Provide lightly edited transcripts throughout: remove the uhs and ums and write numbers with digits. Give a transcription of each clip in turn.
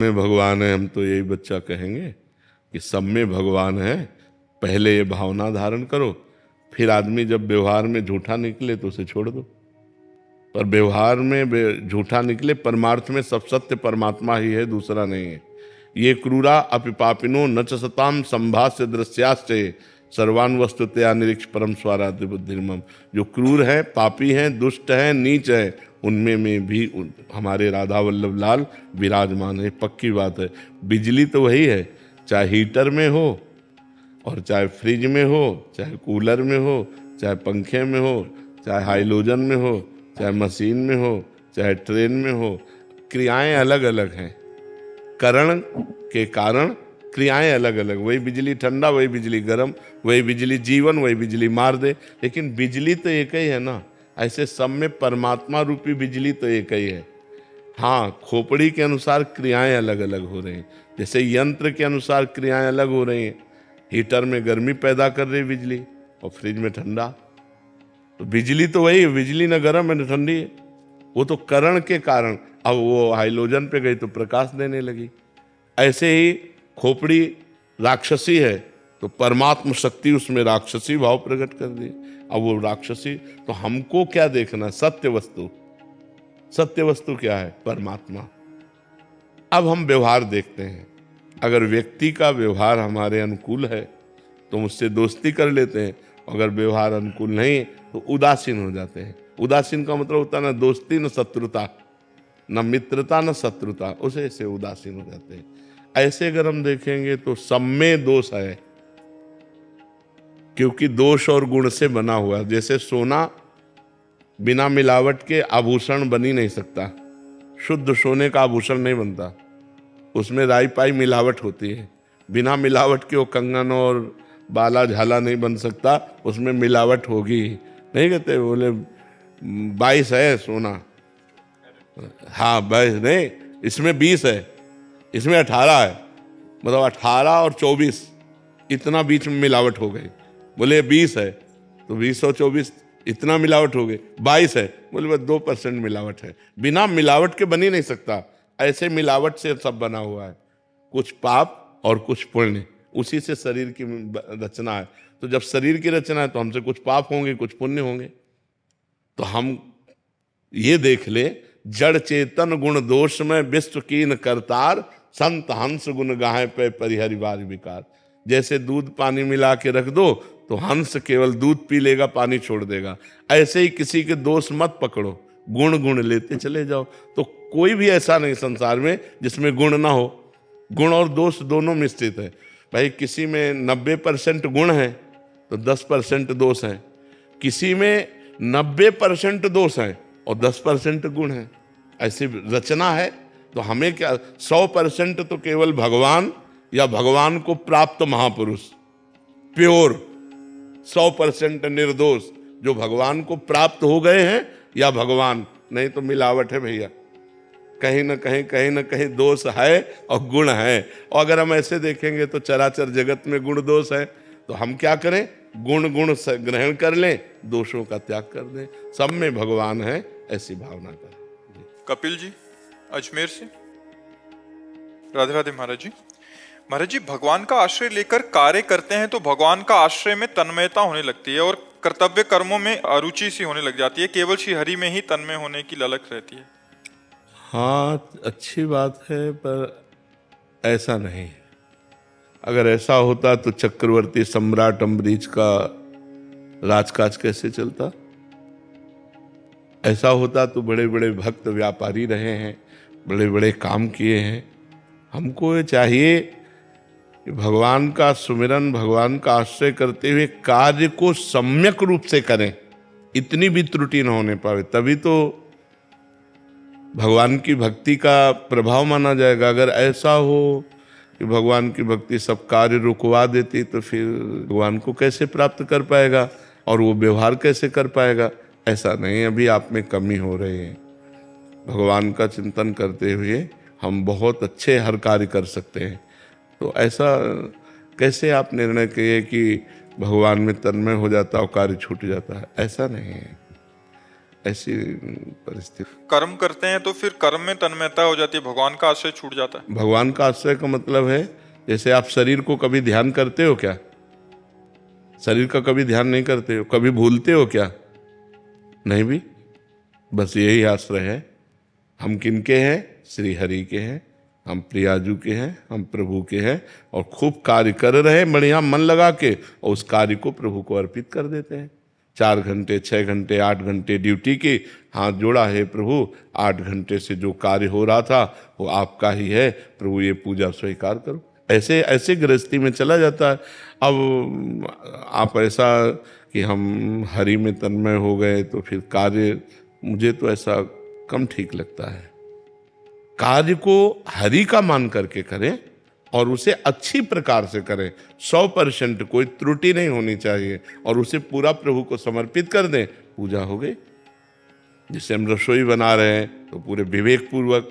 में भगवान है, हम तो यही बच्चा कहेंगे कि सब में भगवान है। पहले ये भावना धारण करो, फिर आदमी जब व्यवहार में झूठा निकले तो उसे छोड़ दो। पर व्यवहार में झूठा निकले, परमार्थ में सब सत्य परमात्मा ही है, दूसरा नहीं है। ये क्रूरा अपिपापिनो न च सताम संभाष्य दृश्याश्चय सर्वान वस्तुतया निरीक्ष परम स्वाराध्य बुद्धिर्मम। जो क्रूर है, पापी हैं, दुष्ट हैं, नीच है, उनमें में भी हमारे राधा वल्लभ लाल विराजमान है। पक्की बात है। बिजली तो वही है, चाहे हीटर में हो और चाहे फ्रिज में हो, चाहे कूलर में हो, चाहे पंखे में हो, चाहे हाइलोजन में हो, चाहे मशीन में हो, चाहे ट्रेन में हो, क्रियाएं अलग अलग हैं। करण के कारण क्रियाएं अलग अलग। वही बिजली ठंडा, वही बिजली गर्म, वही बिजली जीवन, वही बिजली मार दे, लेकिन बिजली तो एक ही है ना। ऐसे सब में परमात्मा रूपी बिजली तो एक ही है। हाँ, खोपड़ी के अनुसार क्रियाएं अलग अलग हो रही हैं। जैसे यंत्र के अनुसार क्रियाएं अलग हो रही हैं। हीटर में गर्मी पैदा कर रही बिजली और फ्रिज में ठंडा। तो बिजली तो वही है, बिजली न गर्म है न ठंडी है। वो तो करण के कारण, अब वो हाइलोजन पे गई तो प्रकाश देने लगी। ऐसे ही खोपड़ी राक्षसी है तो परमात्म शक्ति उसमें राक्षसी भाव प्रकट कर दी। अब वो राक्षसी, तो हमको क्या देखना? सत्य वस्तु। सत्य वस्तु क्या है? परमात्मा। अब हम व्यवहार देखते हैं। अगर व्यक्ति का व्यवहार हमारे अनुकूल है तो उससे दोस्ती कर लेते हैं, अगर व्यवहार अनुकूल नहीं है तो उदासीन हो जाते हैं। उदासीन का मतलब होता है ना दोस्ती न शत्रुता, न मित्रता न शत्रुता, उसे ऐसे उदासीन हो जाते हैं। ऐसे अगर हम देखेंगे तो सब में दोष है, क्योंकि दोष और गुण से बना हुआ है। जैसे सोना बिना मिलावट के आभूषण बन ही नहीं सकता, शुद्ध सोने का आभूषण नहीं बनता, उसमें राई पाई मिलावट होती है। बिना मिलावट के वो कंगन और बाला झाला नहीं बन सकता, उसमें मिलावट होगी। नहीं कहते बोले 22 है सोना, हाँ 22 नहीं, इसमें 20 है, इसमें 18 है, मतलब 18 और 24 इतना बीच में मिलावट हो गई। बोले 20 है तो 20 और 24 इतना मिलावट हो गई। 22 है, बोले बस 2% मिलावट है। बिना मिलावट के बन ही नहीं सकता। ऐसे मिलावट से सब बना हुआ है, कुछ पाप और कुछ पुण्य, उसी से शरीर की रचना है। तो जब शरीर की रचना है तो हमसे कुछ पाप होंगे, कुछ पुण्य होंगे। तो हम ये देख ले, जड़ चेतन गुण दोष में विश्व कीन करतार, संत हंस गुण गाहे पे परिहरिवार विकार। जैसे दूध पानी मिला के रख दो तो हंस केवल दूध पी लेगा, पानी छोड़ देगा। ऐसे ही किसी के दोष मत पकड़ो, गुण गुण लेते चले जाओ। तो कोई भी ऐसा नहीं संसार में जिसमें गुण ना हो। गुण और दोष दोनों मिश्रित है। भाई किसी में 90% गुण है तो 10% दोष है, किसी में 90% दोष है और 10% गुण है। ऐसी रचना है। तो हमें क्या, 100% तो केवल भगवान या भगवान को प्राप्त महापुरुष, प्योर 100% निर्दोष जो भगवान को प्राप्त हो गए हैं, या भगवान, नहीं तो मिलावट है भैया। कहीं ना कहीं दोष है और गुण है। और अगर हम ऐसे देखेंगे तो चराचर जगत में गुण दोष है, तो हम क्या करें? गुण ग्रहण कर लें, दोषों का त्याग कर दें। सब में भगवान है, ऐसी भावना करें। कपिल जी अजमेर से। राधे राधे महाराज जी। महाराज जी, भगवान का आश्रय लेकर कार्य करते हैं तो भगवान का आश्रय में तन्मयता होने लगती है और कर्तव्य कर्मों में अरुचि सी होने लग जाती है। केवल श्री हरि में ही तन्मय होने की ललक रहती है। हाँ, अच्छी बात है, पर ऐसा नहीं है। अगर ऐसा होता तो चक्रवर्ती सम्राट अम्बरीश का राजकाज कैसे चलता? ऐसा होता तो बड़े बड़े भक्त व्यापारी रहे हैं, बड़े बड़े काम किए हैं। हमको ये चाहिए कि भगवान का सुमिरन, भगवान का आश्रय करते हुए कार्य को सम्यक रूप से करें, इतनी भी त्रुटि न होने पावे, तभी तो भगवान की भक्ति का प्रभाव माना जाएगा। अगर ऐसा हो कि भगवान की भक्ति सब कार्य रुकवा देती तो फिर भगवान को कैसे प्राप्त कर पाएगा और वो व्यवहार कैसे कर पाएगा? ऐसा नहीं। अभी आप में कमी हो रही है। भगवान का चिंतन करते हुए हम बहुत अच्छे हर कार्य कर सकते हैं। तो ऐसा कैसे आप निर्णय किए कि भगवान में तन्मय हो जाता और कार्य छूट जाता है? ऐसा नहीं है। ऐसी परिस्थिति। कर्म करते हैं तो फिर कर्म में तन्मयता हो जाती है, भगवान का आश्रय छूट जाता है। भगवान का आश्रय का मतलब है, जैसे आप शरीर को कभी ध्यान करते हो क्या? शरीर का कभी ध्यान नहीं करते हो? कभी भूलते हो क्या? नहीं भी। बस यही आश्रय है। हम किनके हैं? श्री हरि के हैं, हम प्रियाजू के हैं, हम प्रभु के हैं, और खूब कार्य कर रहे हैं बढ़िया मन लगा के, और उस कार्य को प्रभु को अर्पित कर देते हैं। 4 घंटे, 6 घंटे, 8 घंटे ड्यूटी की, हाथ जोड़ा है प्रभु, 8 घंटे से जो कार्य हो रहा था वो आपका ही है प्रभु, ये पूजा स्वीकार करो। ऐसे ऐसे गृहस्थी में चला जाता है। अब आप ऐसा कि हम हरि में तन्मय हो गए तो फिर कार्य, मुझे तो ऐसा कम ठीक लगता है। कार्य को हरि का मान करके करें और उसे अच्छी प्रकार से करें, 100% कोई त्रुटि नहीं होनी चाहिए, और उसे पूरा प्रभु को समर्पित कर दें, पूजा हो गई। जैसे हम रसोई बना रहे हैं तो पूरे विवेक पूर्वक,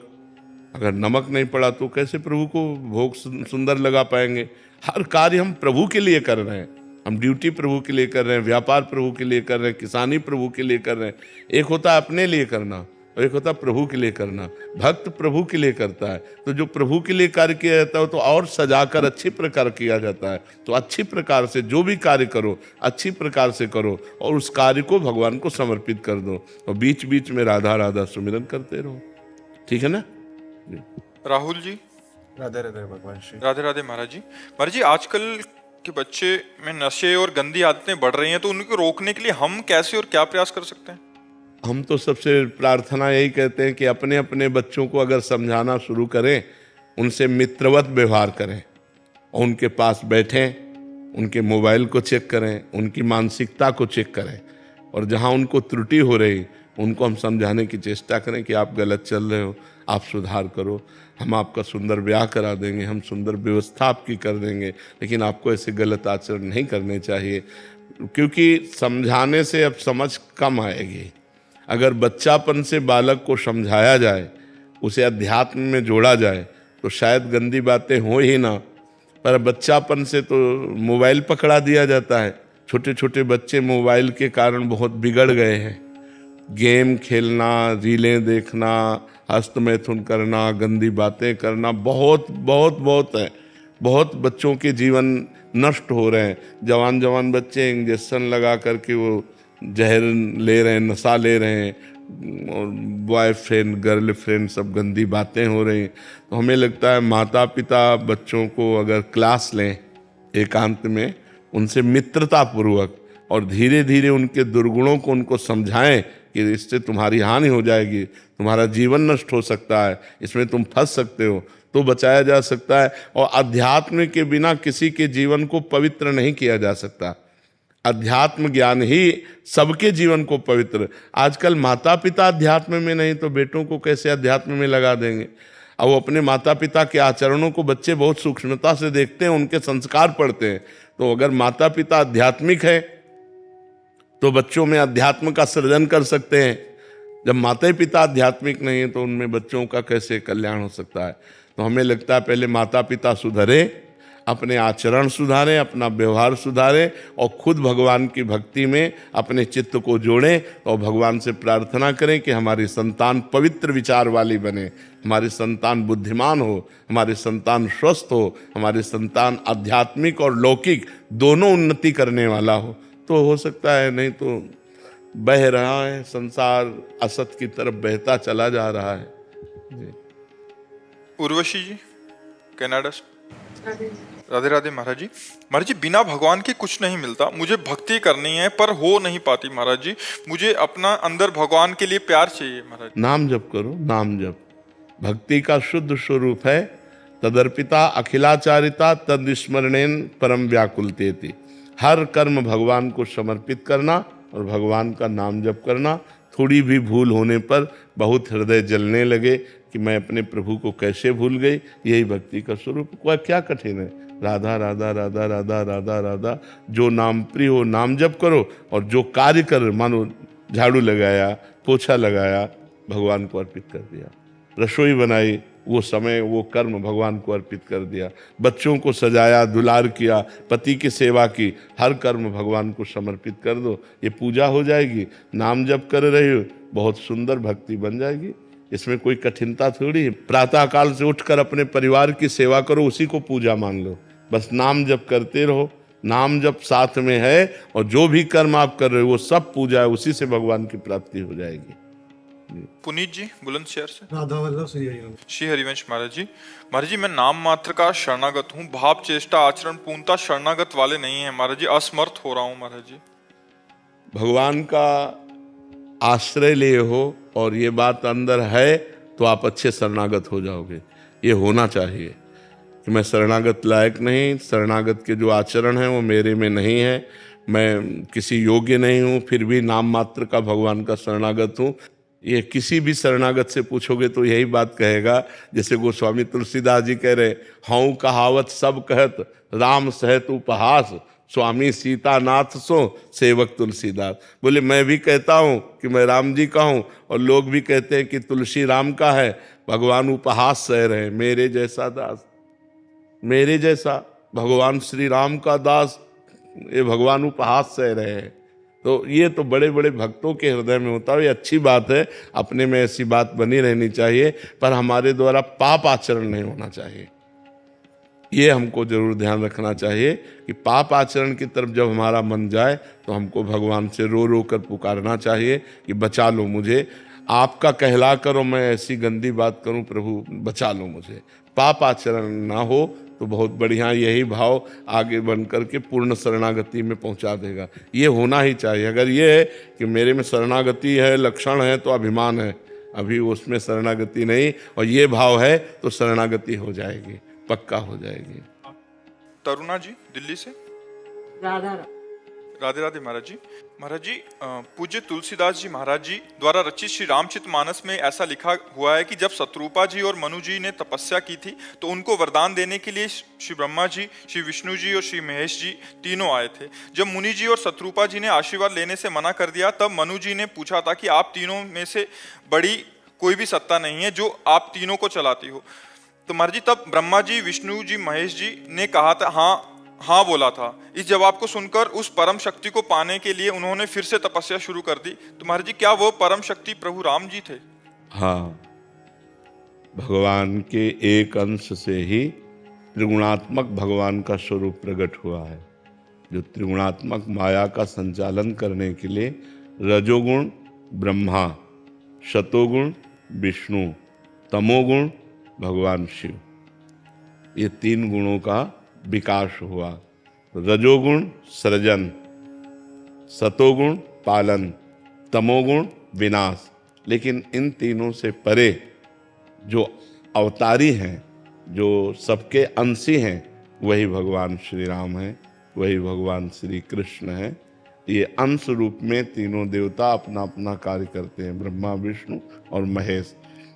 अगर नमक नहीं पड़ा तो कैसे प्रभु को भोग सुंदर लगा पाएंगे? हर कार्य हम प्रभु के लिए कर रहे हैं। हम ड्यूटी प्रभु के लिए कर रहे हैं, व्यापार प्रभु के लिए कर रहे हैं, किसानी प्रभु के लिए कर रहे हैं। एक होता है अपने लिए करना और एक होता है प्रभु के लिए करना। भक्त प्रभु के लिए करता है, तो जो प्रभु के लिए कार्य किया जाता है तो और सजाकर अच्छी प्रकार किया जाता है। तो अच्छी प्रकार से जो भी कार्य करो, अच्छी प्रकार से करो, और उस कार्य को भगवान को समर्पित कर दो, और बीच बीच में राधा राधा सुमिरन करते रहो। ठीक है ना? राहुल जी, राधे राधे भगवान श्री। राधे राधे महाराज जी। महाराज जी, आजकल के बच्चे में नशे और गंदी आदतें बढ़ रही हैं, तो उनको रोकने के लिए हम कैसे और क्या प्रयास कर सकते हैं? हम तो सबसे प्रार्थना यही कहते हैं कि अपने अपने बच्चों को अगर समझाना शुरू करें, उनसे मित्रवत व्यवहार करें, और उनके पास बैठें, उनके मोबाइल को चेक करें, उनकी मानसिकता को चेक करें, और जहां उनको त्रुटि हो रही उनको हम समझाने की चेष्टा करें कि आप गलत चल रहे हो, आप सुधार करो, हम आपका सुंदर ब्याह करा देंगे, हम सुंदर व्यवस्था आपकी कर देंगे, लेकिन आपको ऐसे गलत आचरण नहीं करने चाहिए। क्योंकि समझाने से अब समझ कम आएगी। अगर बच्चापन से बालक को समझाया जाए, उसे अध्यात्म में जोड़ा जाए, तो शायद गंदी बातें हो ही ना। पर बच्चापन से तो मोबाइल पकड़ा दिया जाता है। छोटे छोटे बच्चे मोबाइल के कारण बहुत बिगड़ गए हैं। गेम खेलना, रीलें देखना, हस्तमैथुन करना, गंदी बातें करना बहुत बहुत बहुत है। बहुत बच्चों के जीवन नष्ट हो रहे हैं। जवान जवान बच्चे इंजेक्शन लगा करके वो जहर ले रहे हैं, नशा ले रहे हैं, और बॉयफ्रेंड गर्लफ्रेंड सब गंदी बातें हो रही हैं। तो हमें लगता है माता पिता बच्चों को अगर क्लास लें एकांत में, उनसे मित्रतापूर्वक, और धीरे धीरे उनके दुर्गुणों को उनको समझाएं कि इससे तुम्हारी हानि हो जाएगी, तुम्हारा जीवन नष्ट हो सकता है, इसमें तुम फंस सकते हो, तो बचाया जा सकता है। और अध्यात्म के बिना किसी के जीवन को पवित्र नहीं किया जा सकता। अध्यात्म ज्ञान ही सबके जीवन को पवित्र। आजकल माता पिता अध्यात्म में नहीं तो बेटों को कैसे अध्यात्म में लगा देंगे? अब वो अपने माता पिता के आचरणों को बच्चे बहुत सूक्ष्मता से देखते हैं, उनके संस्कार पढ़ते हैं। तो अगर माता पिता आध्यात्मिक है तो बच्चों में अध्यात्म का सृजन कर सकते हैं। जब माता पिता आध्यात्मिक नहीं है तो उनमें बच्चों का कैसे कल्याण हो सकता है? तो हमें लगता है पहले माता पिता सुधरे, अपने आचरण सुधारें, अपना व्यवहार सुधारें, और खुद भगवान की भक्ति में अपने चित्त को जोड़ें, और भगवान से प्रार्थना करें कि हमारी संतान पवित्र विचार वाली बने, हमारी संतान बुद्धिमान हो, हमारी संतान स्वस्थ हो, हमारी संतान आध्यात्मिक और लौकिक दोनों उन्नति करने वाला हो। तो हो सकता है, नहीं तो बह रहा है संसार, असत की तरफ बहता चला जा रहा है। उर्वशी जी, कनाडा से। राधे राधे महाराज जी। महाराज जी, बिना भगवान के कुछ नहीं मिलता। मुझे भक्ति करनी है पर हो नहीं पाती महाराज जी। मुझे अपना अंदर भगवान के लिए प्यार चाहिए महाराज। नाम जप करो, नाम जप भक्ति का शुद्ध स्वरूप है। तदर्पिता अखिलाचारिता तदस्मरणेन परम व्याकुलतेति। हर कर्म भगवान को समर्पित करना और भगवान का नाम जप करना। थोड़ी भी भूल होने पर बहुत हृदय जलने लगे कि मैं अपने प्रभु को कैसे भूल गई, यही भक्ति का स्वरूप। क्या कठिन है? राधा राधा राधा राधा राधा राधा। जो नाम प्रिय हो नाम जप करो, और जो कार्य कर, मानो झाड़ू लगाया, पोछा लगाया, भगवान को अर्पित कर दिया। रसोई बनाई, वो समय वो कर्म भगवान को अर्पित कर दिया, बच्चों को सजाया, दुलार किया, पति की सेवा की, हर कर्म भगवान को समर्पित कर दो, ये पूजा हो जाएगी। नाम जप कर रहे हो, बहुत सुंदर भक्ति बन जाएगी, इसमें कोई कठिनता थोड़ी है। प्रातः काल से उठकर अपने परिवार की सेवा करो, उसी को पूजा मान लो, बस नाम जप करते रहो। नाम जप साथ में है और जो भी कर्म आप कर रहे हो वो सब पूजा है, उसी से भगवान की प्राप्ति हो जाएगी। पुनीत जी बुलंदशहर से। राधा वल्लभ श्री हरिवंश। श्री हरिवंश महाराज जी मैं नाम मात्र का शरणागत हूँ, भाव चेष्टा आचरण पूर्णता शरणागत वाले नहीं है महाराज जी, असमर्थ हो रहा हूँ महाराज जी। भगवान का आश्रय लिए हो और ये बात अंदर है तो आप अच्छे शरणागत हो जाओगे। ये होना चाहिए कि मैं शरणागत लायक नहीं, शरणागत के जो आचरण हैं वो मेरे में नहीं है, मैं किसी योग्य नहीं हूँ, फिर भी नाम मात्र का भगवान का शरणागत हूँ। ये किसी भी शरणागत से पूछोगे तो यही बात कहेगा, जैसे गोस्वामी तुलसीदास जी कह रहे, हऊँ कहावत सब कहत राम सहत उपहास, स्वामी सीतानाथ सो सेवक तुलसीदास। बोले मैं भी कहता हूँ कि मैं राम जी का हूँ और लोग भी कहते हैं कि तुलसी राम का है, भगवान उपहास सह रहे, मेरे जैसा दास, मेरे जैसा भगवान श्री राम का दास, ये भगवान उपहास सह रहे हैं। तो ये तो बड़े बड़े भक्तों के हृदय में होता है, ये अच्छी बात है, अपने में ऐसी बात बनी रहनी चाहिए, पर हमारे द्वारा पाप आचरण नहीं होना चाहिए। ये हमको जरूर ध्यान रखना चाहिए कि पाप आचरण की तरफ जब हमारा मन जाए तो हमको भगवान से रो रो कर पुकारना चाहिए कि बचा लो मुझे, आपका कहला करो मैं ऐसी गंदी बात करूं, प्रभु बचा लो मुझे। पाप आचरण ना हो तो बहुत बढ़िया, यही भाव आगे बन करके पूर्ण शरणागति में पहुंचा देगा। ये होना ही चाहिए। अगर ये है कि मेरे में शरणागति है, लक्षण है, तो अभिमान है, अभी उसमें शरणागति नहीं, और ये भाव है तो शरणागति हो जाएगी, पक्का हो जाएगी। तरुणा जी दिल्ली से। राधे राधे महाराज जी पूज्य तुलसीदास जी महाराज जी द्वारा रचित श्री रामचरितमानस में ऐसा लिखा हुआ है कि जब शत्रुपा जी और मनु जी ने तपस्या की थी तो उनको वरदान देने के लिए श्री ब्रह्मा जी, श्री विष्णु जी और श्री महेश जी तीनों आए थे। जब मुनि जी और शत्रुपा जी ने आशीर्वाद लेने से मना कर दिया, तब मनु जी ने पूछा था कि आप तीनों में से बड़ी कोई भी सत्ता नहीं है जो आप तीनों को चलाती हो। तो महाराज जी तब ब्रह्मा जी, विष्णु जी, महेश जी ने कहा था हाँ बोला था। इस जवाब को सुनकर उस परम शक्ति को पाने के लिए उन्होंने फिर से तपस्या शुरू कर दी। तो महाराज जी क्या वो परम शक्ति प्रभु राम जी थे? हाँ, भगवान के एक अंश से ही त्रिगुणात्मक भगवान का स्वरूप प्रकट हुआ है, जो त्रिगुणात्मक माया का संचालन करने के लिए रजोगुण ब्रह्मा, शतोगुण विष्णु, तमोगुण भगवान शिव, ये तीन गुणों का विकास हुआ। रजोगुण सृजन, सतोगुण पालन, तमोगुण विनाश। लेकिन इन तीनों से परे जो अवतारी हैं, जो सबके अंशी हैं, वही भगवान श्री राम हैं, वही भगवान श्री कृष्ण हैं। ये अंश रूप में तीनों देवता अपना अपना कार्य करते हैं, ब्रह्मा, विष्णु और महेश।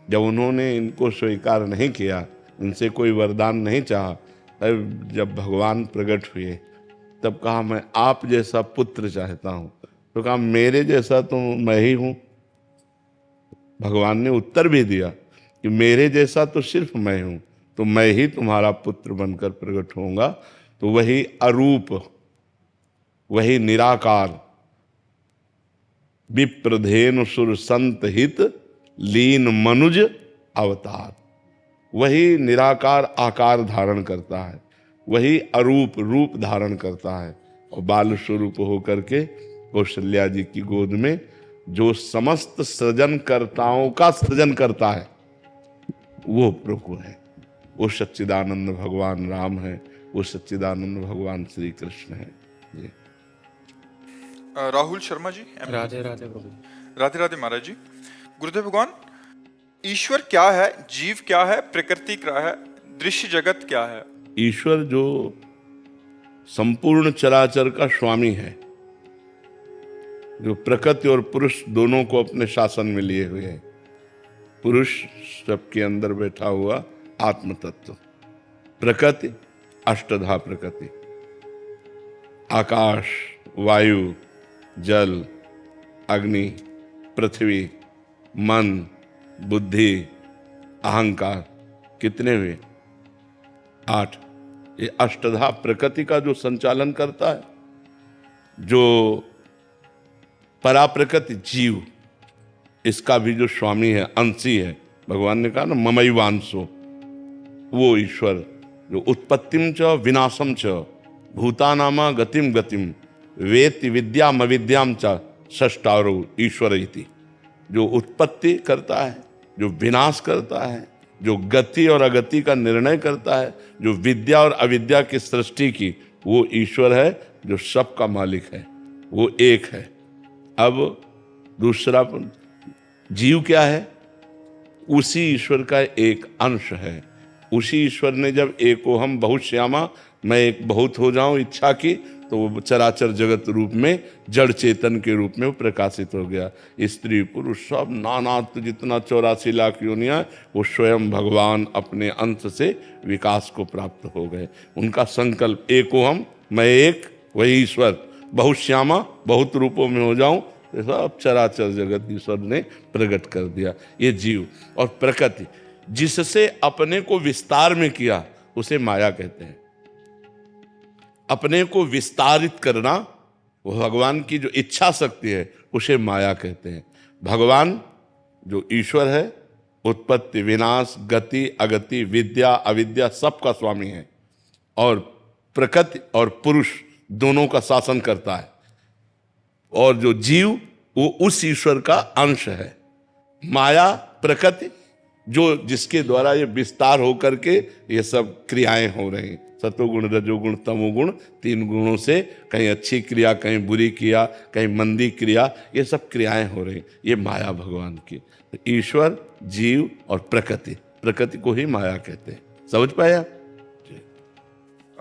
जब उन्होंने इनको स्वीकार नहीं किया, इनसे कोई वरदान नहीं चाहा, तब जब भगवान प्रकट हुए तब कहा मैं आप जैसा पुत्र चाहता हूँ। तो कहा मेरे जैसा तो मैं ही हूँ। भगवान ने उत्तर भी दिया कि मेरे जैसा तो सिर्फ मैं हूँ, तो मैं ही तुम्हारा पुत्र बनकर प्रकट होऊंगा। तो वही अरूप, वही निराकार, विप्रधेनु सुर संत हित लीन मनुज अवतार, वही निराकार आकार धारण करता है, वही अरूप रूप धारण करता है, और बाल स्वरूप होकर के कौशल्या जी की गोद में जो समस्त सृजनकर्ताओं का सृजन करता है वो प्रभु है, वो सच्चिदानंद भगवान राम है, वो सच्चिदानंद भगवान श्री कृष्ण है। जी राहुल शर्मा जी। राधे राधे प्रभु। राधे राधे महाराज जी। गुरुदेव भगवान, ईश्वर क्या है, जीव क्या है, प्रकृति क्या है, दृश्य जगत क्या है? ईश्वर जो संपूर्ण चराचर का स्वामी है, जो प्रकृति और पुरुष दोनों को अपने शासन में लिए हुए है। पुरुष सबके अंदर बैठा हुआ आत्म तत्व, प्रकृति अष्टधा प्रकृति, आकाश, वायु, जल, अग्नि, पृथ्वी, मन, बुद्धि, अहंकार, कितने हुए? 8। ये अष्टधा प्रकृति का जो संचालन करता है, जो पराप्रकृति जीव, इसका भी जो स्वामी है, अंशी है, भगवान ने कहा ना ममैवांशो, वो ईश्वर जो उत्पत्तिम च विनाशम च भूतानामा गतिम गतिम वेत्ति विद्याम अविद्याम च षष्ठारो ईश्वर इति, जो उत्पत्ति करता है, जो विनाश करता है, जो गति और अगति का निर्णय करता है, जो विद्या और अविद्या की सृष्टि की, वो ईश्वर है जो सबका मालिक है, वो एक है। अब दूसरा जीव क्या है? उसी ईश्वर का एक अंश है। उसी ईश्वर ने जब एकोहम बहुश्यामा, मैं एक बहुत हो जाऊं इच्छा की, तो वो चराचर जगत रूप में जड़ चेतन के रूप में वो प्रकाशित हो गया। स्त्री पुरुष सब नानात्व जितना 84 लाख योनियां, वो स्वयं भगवान अपने अंश से विकास को प्राप्त हो गए। उनका संकल्प एकोहम, मैं एक, वही ईश्वर, बहुश्यामा, बहुत रूपों में हो जाऊं, सब चराचर जगत ईश्वर ने प्रकट कर दिया। ये जीव और प्रकृति जिससे अपने को विस्तार में किया, उसे माया कहते हैं। अपने को विस्तारित करना, वो भगवान की जो इच्छा शक्ति है, उसे माया कहते हैं। भगवान जो ईश्वर है, उत्पत्ति विनाश गति अगति विद्या अविद्या सबका स्वामी है, और प्रकृति और पुरुष दोनों का शासन करता है। और जो जीव, वो उस ईश्वर का अंश है। माया प्रकृति जो जिसके द्वारा ये विस्तार होकर के ये सब क्रियाएं हो रही हैं, सतोगुण रजोगुण तमोगुण, 3 गुणों से कहीं अच्छी क्रिया, कहीं बुरी क्रिया, कहीं मंदी क्रिया, ये सब क्रियाएं हो रही, ये माया भगवान की। तो ईश्वर, जीव और प्रकृति, प्रकृति को ही माया कहते हैं। समझ पाए आप?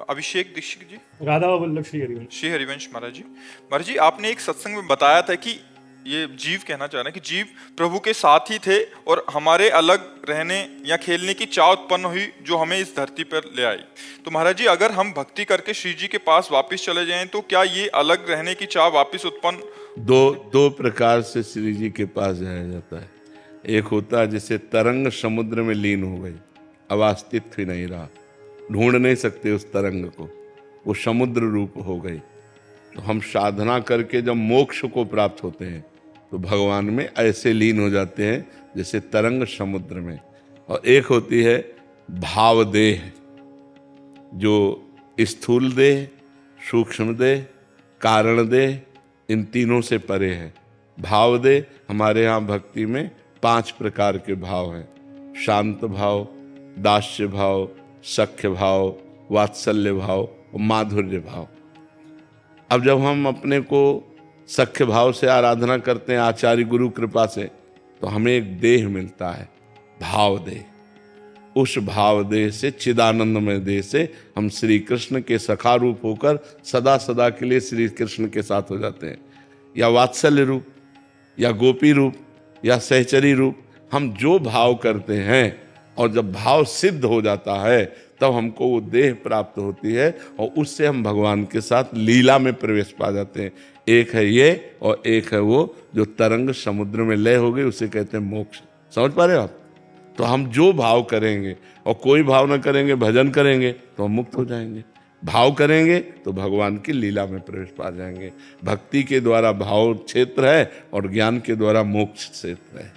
अभिषेक दीक्षित जी। राधा वल्लभ श्री हरिवंश। श्री हरिवंश महाराज जी। महाराज जी, आपने एक सत्संग में बताया था कि ये जीव कहना चाह रहे हैं कि जीव प्रभु के साथ ही थे और हमारे अलग रहने या खेलने की चाह उत्पन्न हुई जो हमें इस धरती पर ले आई। तो महाराज जी, अगर हम भक्ति करके श्री जी के पास वापस चले जाएं तो क्या ये अलग रहने की चाह वापस उत्पन्न? दो प्रकार से श्री जी के पास जाया जाता है। एक होता है जैसे तरंग समुद्र में लीन हो गई, अब अस्तित्व ही नहीं रहा, ढूंढ नहीं सकते उस तरंग को, वो समुद्र रूप हो गई। तो हम साधना करके जब मोक्ष को प्राप्त होते हैं तो भगवान में ऐसे लीन हो जाते हैं जैसे तरंग समुद्र में। और एक होती है भाव देह, जो स्थूल देह, सूक्ष्म देह, कारण देह, इन तीनों से परे है। भाव देह हमारे यहाँ भक्ति में 5 प्रकार के भाव हैं। शांत भाव, दास्य भाव, सख्य भाव, वात्सल्य भाव और माधुर्य भाव। अब जब हम अपने को सख्य भाव से आराधना करते हैं आचार्य गुरु कृपा से, तो हमें एक देह मिलता है, भाव देह। उस भाव देह से, चिदानंदमय देह से हम श्री कृष्ण के सखा रूप होकर सदा सदा के लिए श्री कृष्ण के साथ हो जाते हैं। या वात्सल्य रूप, या गोपी रूप, या सहचरी रूप, हम जो भाव करते हैं और जब भाव सिद्ध हो जाता है तब हमको वो देह प्राप्त होती है और उससे हम भगवान के साथ लीला में प्रवेश पा जाते हैं। एक है ये और एक है वो जो तरंग समुद्र में लय हो गई, उसे कहते हैं मोक्ष। समझ पा रहे हो आप? तो हम जो भाव करेंगे और कोई भाव न करेंगे, भजन करेंगे तो हम मुक्त हो जाएंगे। भाव करेंगे तो भगवान की लीला में प्रवेश पा जाएंगे। भक्ति के द्वारा भाव क्षेत्र है और ज्ञान के द्वारा मोक्ष क्षेत्र है।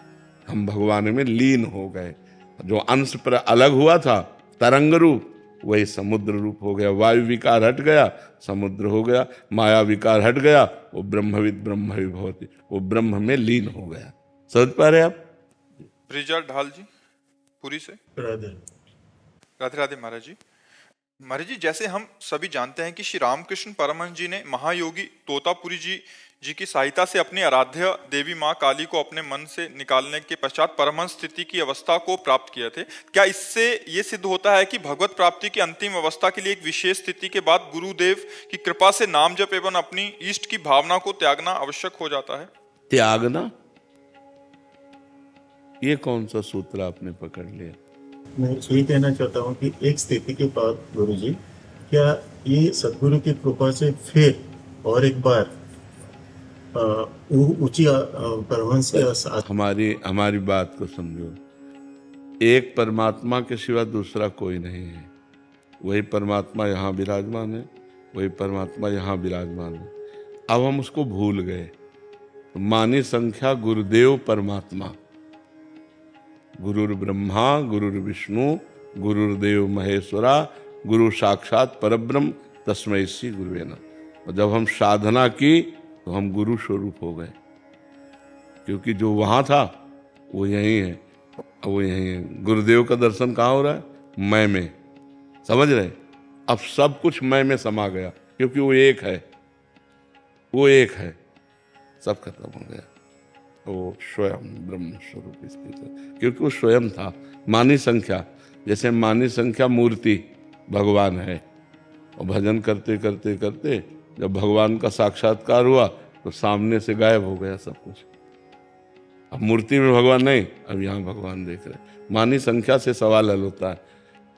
हम भगवान में लीन हो गए। जो अंश पर अलग हुआ था तरंग रूप, वही समुद्र रूप हो गया। वायु विकार हट गया, समुद्र हो गया। माया विकार हट गया, वो ब्रह्मविद ब्रह्म विभवति, वो ब्रह्म में लीन हो गया। समझ पा रहे आप? ब्रिजा ढाल जी पुरी से। राधे राधे राधे महाराज जी। महाराज जी, जैसे हम सभी जानते हैं कि श्री रामकृष्ण परमहंस जी ने महायोगी तोतापुरी जी की सहायता से अपनी आराध्य देवी माँ काली को अपने मन से निकालने के पश्चात परमहंस स्थिति की अवस्था को प्राप्त किए थे। क्या इससे ये सिद्ध होता है कि भगवत प्राप्ति की अंतिम अवस्था के लिए एक विशेष स्थिति के बाद गुरुदेव की कृपा से नाम जप एवं अपनी इष्ट की भावना को त्यागना आवश्यक हो जाता है? त्यागना, ये कौन सा सूत्र आपने पकड़ लिया? मैं यही कहना चाहता हूँ कि एक स्थिति के बाद गुरुजी, क्या ये सदगुरु की कृपा से फिर और एक बार ऊंची परमहंस के साथ? हमारी बात को समझो। एक परमात्मा के सिवा दूसरा कोई नहीं है। वही परमात्मा यहाँ विराजमान है, वही परमात्मा यहाँ विराजमान है। अब हम उसको भूल गए। मानी संख्या गुरुदेव परमात्मा, गुरुर् ब्रह्मा गुरुर्विष्णु गुरुर्देव महेश्वरा, गुरु साक्षात परब्रह्म तस्मै श्री गुरुवे नमः। और जब हम साधना की तो हम गुरु स्वरूप हो गए, क्योंकि जो वहाँ था वो यहीं है, वो यहीं है। गुरुदेव का दर्शन कहाँ हो रहा है? मैं में, समझ रहे? अब सब कुछ मैं में समा गया, क्योंकि वो एक है, वो एक है, सब खत्म हो गया। वो स्वयं ब्रह्म स्वरूप स्थित है, क्योंकि वो स्वयं था। मानी संख्या, जैसे मानी संख्या मूर्ति भगवान है, और भजन करते करते करते जब भगवान का साक्षात्कार हुआ तो सामने से गायब हो गया सब कुछ। अब मूर्ति में भगवान नहीं, अब यहाँ भगवान देख रहे। मानी संख्या से सवाल हल होता है।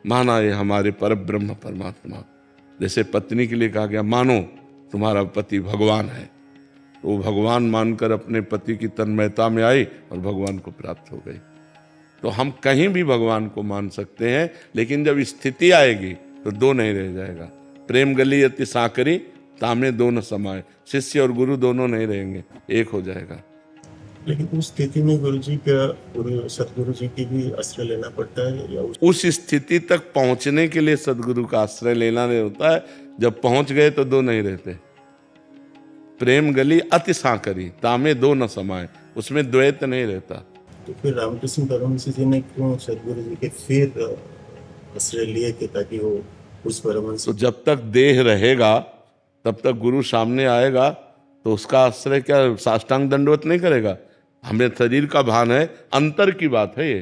माना ये हमारे परब्रह्म परमात्मा, जैसे पत्नी के लिए कहा गया मानो तुम्हारा पति भगवान है, तो वो भगवान मानकर अपने पति की तन्मयता में आई और भगवान को प्राप्त हो गई। तो हम कहीं भी भगवान को मान सकते हैं, लेकिन जब स्थिति आएगी तो दो नहीं रह जाएगा। प्रेम गली अति साकरी तामे दो न समाये, शिष्य और गुरु दोनों नहीं रहेंगे, एक हो जाएगा। लेकिन उस स्थिति में गुरु जी का, गुरु सदगुरु जी की भी आश्रय लेना पड़ता है, या उस स्थिति तक पहुंचने के लिए सदगुरु का आश्रय लेना नहीं होता है। जब पहुंच गए तो दो नहीं रहते। प्रेम गली अति साकरी तामे दो न समाये, उसमें द्वैत नहीं रहता। तो फिर रामकृष्ण परमहंस जी ने क्यों सदगुरु जी के फिर आश्रय लिए कि ताकि वो उस परमहंस, तो जब तक देह रहेगा तब तक गुरु सामने आएगा तो उसका आश्रय क्या साष्टांग दंडवत नहीं करेगा? हमें शरीर का भान है, अंतर की बात है ये,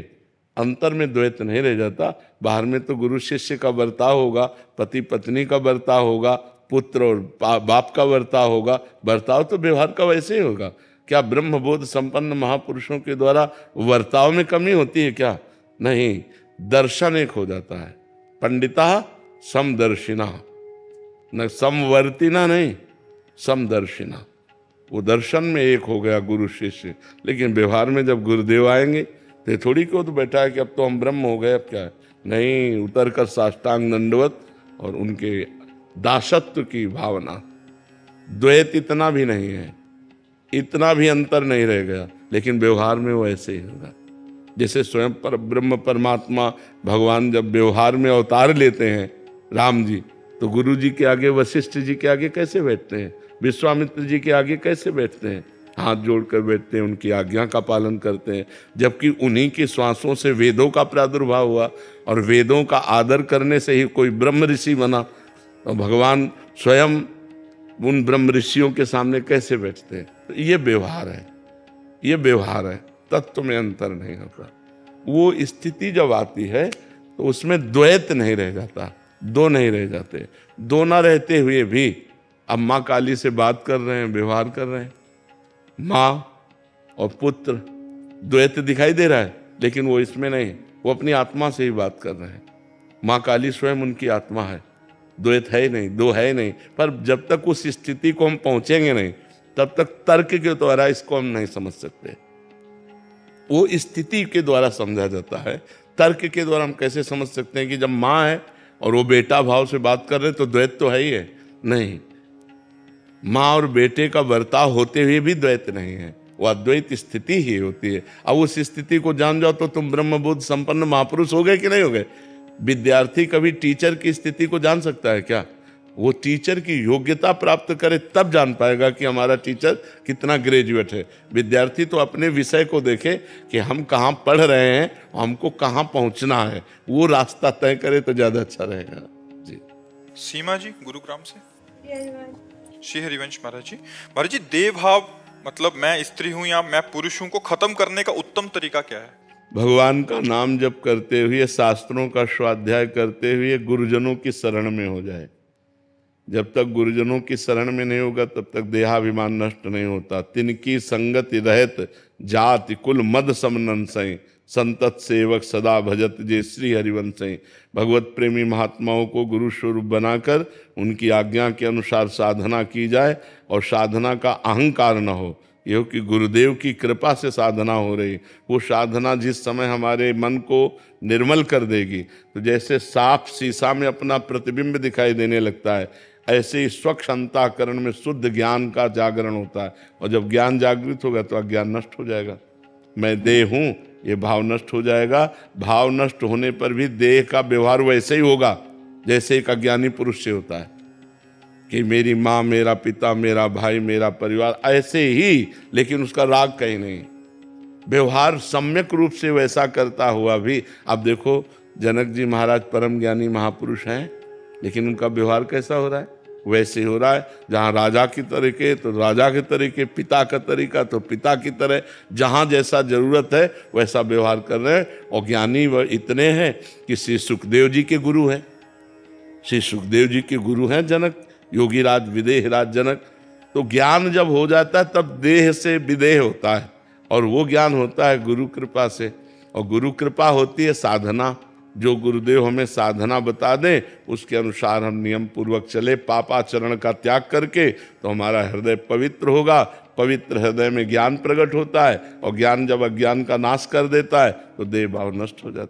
अंतर में द्वैत नहीं रह जाता। बाहर में तो गुरु शिष्य का बर्ताव होगा, पति पत्नी का बर्ताव होगा, पुत्र और बाप का बर्ताव होगा। बर्ताव तो व्यवहार का वैसे ही होगा। क्या ब्रह्मबोध संपन्न महापुरुषों के द्वारा वर्ताव में कमी होती है क्या? नहीं, दर्शन एक हो जाता है। पंडिता समदर्शिना, न समवर्तिना नहीं, समदर्शिना। वो दर्शन में एक हो गया गुरु शिष्य। लेकिन व्यवहार में जब गुरुदेव आएंगे तो थोड़ी क्यों तो बैठा है कि अब तो हम ब्रह्म हो गए, अब क्या है? नहीं, उतर कर साष्टांग दंडवत और उनके दासत्व की भावना। द्वैत इतना भी नहीं है, इतना भी अंतर नहीं रह गया, लेकिन व्यवहार में वो ऐसे ही होगा। जैसे स्वयं पर ब्रह्म परमात्मा भगवान जब व्यवहार में अवतार लेते हैं राम जी, तो गुरु जी के आगे, वशिष्ठ जी के आगे कैसे बैठते हैं? विश्वामित्र जी के आगे कैसे बैठते हैं? हाथ जोड़कर बैठते हैं, उनकी आज्ञा का पालन करते हैं। जबकि उन्हीं की श्वासों से वेदों का प्रादुर्भाव हुआ, और वेदों का आदर करने से ही कोई ब्रह्म ऋषि बना। तो भगवान स्वयं उन ब्रह्म ऋषियों के सामने कैसे बैठते हैं? तो ये व्यवहार है, ये व्यवहार है, तत्व में अंतर नहीं होता। वो स्थिति जब आती है तो उसमें द्वैत नहीं रह जाता, दो नहीं रह जाते। दो ना रहते हुए भी अब माँ काली से बात कर रहे हैं, व्यवहार कर रहे हैं, माँ और पुत्र, द्वैत दिखाई दे रहा है, लेकिन वो इसमें नहीं, वो अपनी आत्मा से ही बात कर रहे हैं। माँ काली स्वयं उनकी आत्मा है, द्वैत है ही नहीं, दो है ही नहीं। पर जब तक उस स्थिति को हम पहुंचेंगे नहीं, तब तक तर्क के द्वारा इसको हम नहीं समझ सकते। वो स्थिति के द्वारा समझा जाता है। तर्क के द्वारा हम कैसे समझ सकते हैं कि जब माँ है और वो बेटा भाव से बात कर रहे हैं तो द्वैत तो है ही है? नहीं, माँ और बेटे का बर्ताव होते हुए भी द्वैत नहीं है, वो अद्वैत स्थिति ही होती है। अब उस स्थिति को जान जाओ तो तुम ब्रह्मबोध संपन्न महापुरुष हो गए कि नहीं हो गए? विद्यार्थी कभी टीचर की स्थिति को जान सकता है क्या? वो टीचर की योग्यता प्राप्त करे तब जान पाएगा कि हमारा टीचर कितना ग्रेजुएट है। विद्यार्थी तो अपने विषय को देखे कि हम कहाँ पढ़ रहे हैं, हमको कहाँ पहुँचना है, वो रास्ता तय करे तो ज़्यादा अच्छा रहेगा। जी। सीमा जी गुरुग्राम से। श्री हरिवंश महाराज जी। महाराज जी, देव भाव मतलब मैं स्त्री हूँ या मैं पुरुष हूँ को खत्म करने का उत्तम तरीका क्या है? भगवान का नाम जप करते हुए, शास्त्रों का स्वाध्याय करते हुए गुरुजनों की शरण में हो जाए। जब तक गुरुजनों की शरण में नहीं होगा तब तक देहाभिमान नष्ट नहीं होता। तिनकी संगति रहत जाति कुल मद समनन सई, संतत सेवक सदा भजत जे श्री हरिवंश। भगवत प्रेमी महात्माओं को गुरु स्वरूप बनाकर उनकी आज्ञा के अनुसार साधना की जाए और साधना का अहंकार न हो, ये हो कि गुरुदेव की कृपा से साधना हो रही। वो साधना जिस समय हमारे मन को निर्मल कर देगी, तो जैसे साफ शीशा में अपना प्रतिबिंब दिखाई देने लगता है, ऐसे ही स्वच्छ अंतःकरण में शुद्ध ज्ञान का जागरण होता है। और जब ज्ञान जागृत होगा तो अज्ञान नष्ट हो जाएगा। मैं देह हूँ, ये भाव नष्ट हो जाएगा। भाव नष्ट होने पर भी देह का व्यवहार वैसे ही होगा जैसे एक अज्ञानी पुरुष से होता है कि मेरी माँ, मेरा पिता, मेरा भाई, मेरा परिवार, ऐसे ही, लेकिन उसका राग कहीं नहीं। व्यवहार सम्यक रूप से वैसा करता हुआ भी, आप देखो जनक जी महाराज परम ज्ञानी महापुरुष हैं, लेकिन उनका व्यवहार कैसा हो रहा है? वैसे हो रहा है। जहाँ राजा की तरीके तो राजा के तरीके, पिता का तरीका तो पिता की तरह, जहाँ जैसा जरूरत है वैसा व्यवहार कर रहे हैं। और ज्ञानी वह इतने हैं कि श्री सुखदेव जी के गुरु हैं। श्री सुखदेव जी के गुरु हैं जनक, योगीराज विदेहराज जनक। तो ज्ञान जब हो जाता है तब देह से विदेह होता है, और वो ज्ञान होता है गुरु कृपा से। और गुरु कृपा होती है साधना। जो गुरुदेव हमें साधना बता दें उसके अनुसार हम नियम पूर्वक चले, पापाचरण का त्याग करके, तो हमारा हृदय पवित्र होगा। पवित्र हृदय में ज्ञान प्रकट होता है, और ज्ञान जब अज्ञान का नाश कर देता है तो देह भाव नष्ट हो जाता है।